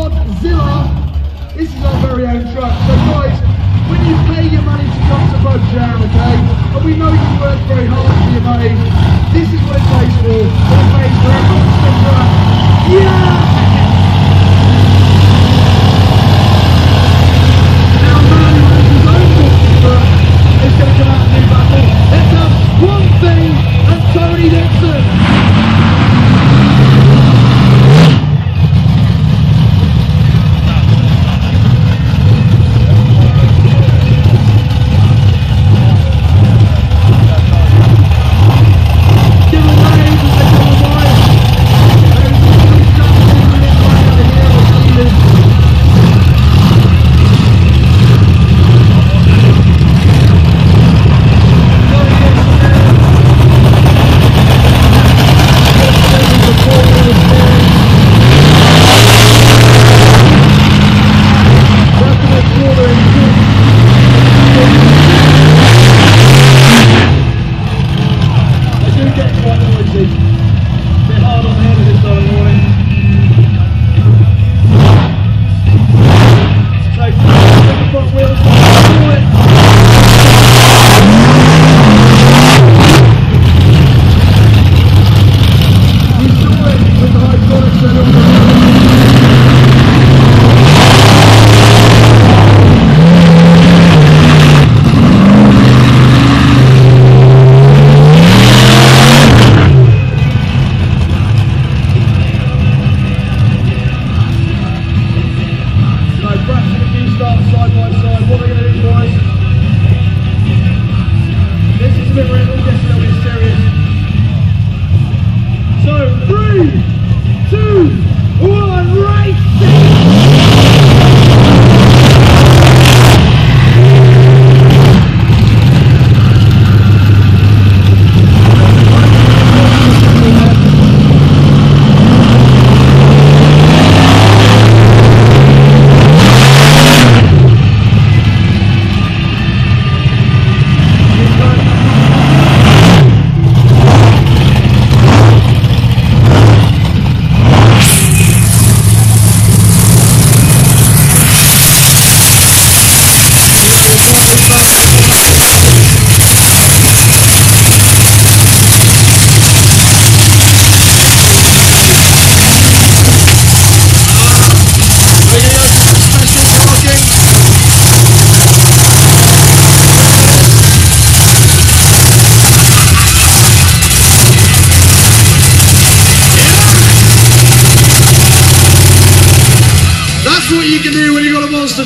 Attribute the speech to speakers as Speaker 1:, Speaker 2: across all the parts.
Speaker 1: Podzilla. This is our very own truck. So guys, when you pay your money to come to BugJam, okay, and we know you work very hard for your money, this is what it pays for. It pays for a monster truck. Yeah! Now man who has his own monster truck is going to come out and do battle. Let's have one thing and Tony Dixon.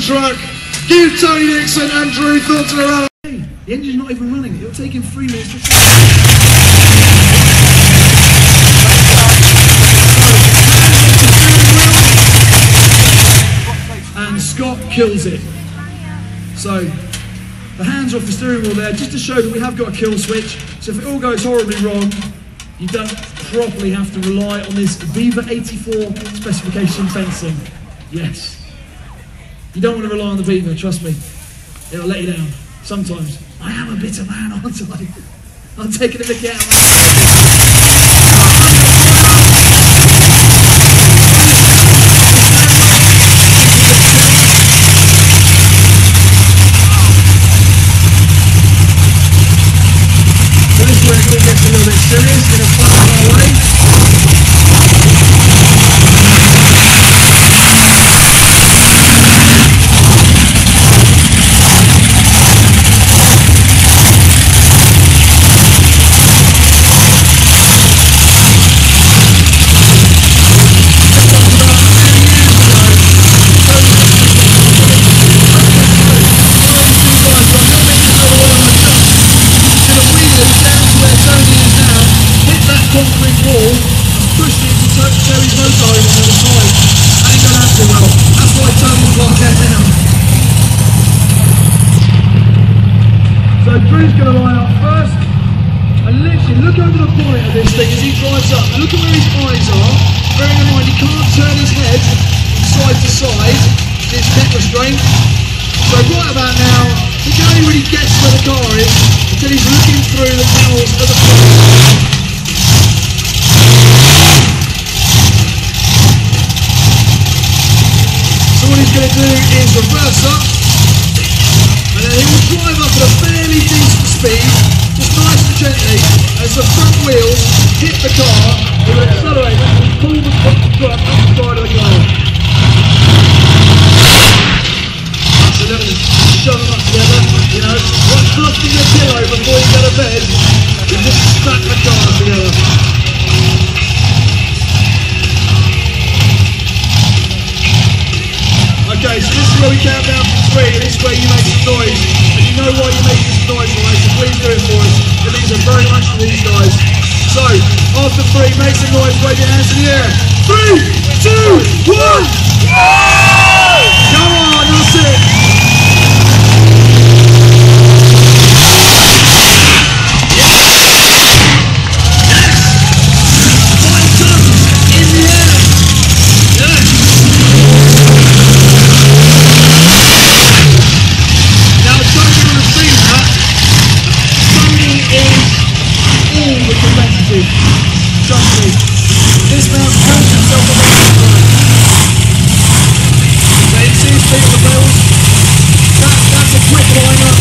Speaker 1: Truck. Give Tony Dixon and Drew Thornton a round. Hey, the engine's not even running. It'll take him 3 minutes to and Scott kills it. So the hands off the steering wheel there, just to show that we have got a kill switch. So if it all goes horribly wrong, you don't properly have to rely on this Viva 84 specification fencing. Yes. You don't want to rely on the Beaver, trust me. It'll let you down. Sometimes. I am a bitter man, aren't I? I'm taking a mickey out of my... So this is where it gets a little bit serious in a fun way. Drew's going to line up first, and literally look over the bonnet of this thing as he drives up. Look at where his eyes are, bearing in mind he can't turn his head from side to side, his neck restraint. So right about now, he can only really guess where the car is until he's looking through the panels of the front. do is reverse up, and then he will drive up at a fairly decent speed, just nice and gently, as the front wheels hit the car. He will accelerate and pull the truck up the side of the car. So then shove them up together, you know, like fluffing your pillow before you go to bed, you just stack the cars together. Okay, so this is where we count down from 3, and this is where you make some noise. And you know why you're making some noise, right? So please do it for us. It means very much to these guys. So, after 3, make some noise, wave your hands in the air. 3, 2, 1! Come on, that's it! Trust me, this man puts himself on the time. So you see his feet on the pedals. That's a quick liner.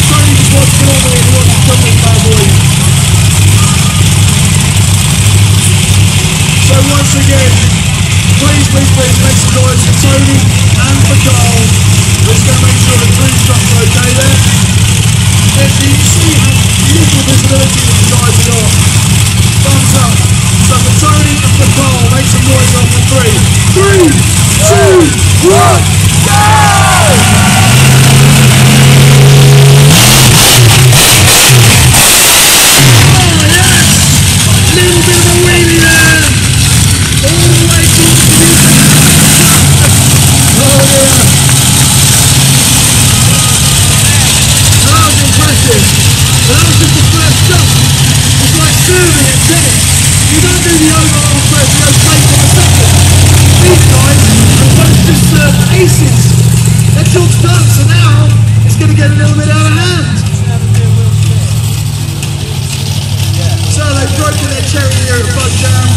Speaker 1: Tony just wants to get on with it. He wants to come with bad boy. So once again, please make some noise for Tony and for Carl. We're just going to make sure the dream trucks are okay there. And so you see how little visibility these guys have got. Thumbs up. So for Tony and for Carl, make some noise after 3. 3, 2, 1, go! Oh yes! Little bit of a wheelie there. All the way towards the music. Oh yeah. That was impressive. But that was just the first jump. It's like serving at tennis. You don't do the overarm first, you go straight to the second. These guys have both just served aces. Their job's done, so now it's going to get a little bit out of hand. So they've broken their cherry here at BugJam.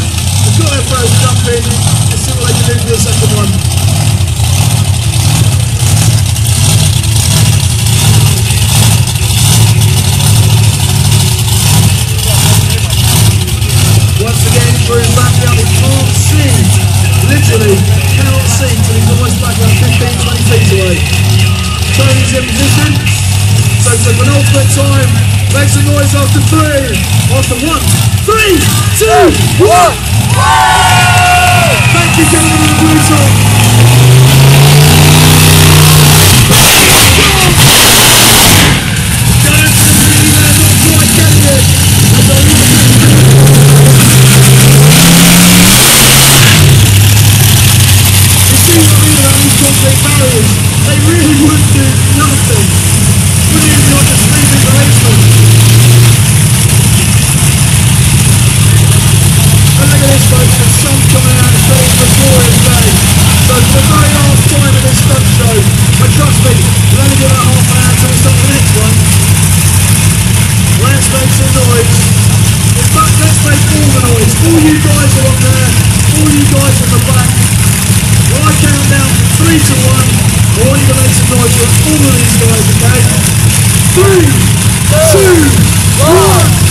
Speaker 1: They've got their first jump in. Let's see what they can do for the second one. Once again, through his background, he can't see, literally cannot see till he's almost back around 15-20 feet away. Tony's in position, so for an ultimate time, make some noise after 3, after 1, 3, 2, 1! Thank you, gentlemen, in the blue top. Barriers, they really would do nothing. Wouldn't even like a sleeping policeman. And look at this, folks, the sun's coming out, it's very glorious day. So for the very last time in this stunt show, but trust me, we'll only give about half an hour until we start the next one. Let's make some noise. In fact, let's make all the noise. All you guys are up there, all you guys at the back. When I count down from 3 to 1, I want you to make some noise for all of these guys, okay? 3, 2, 1!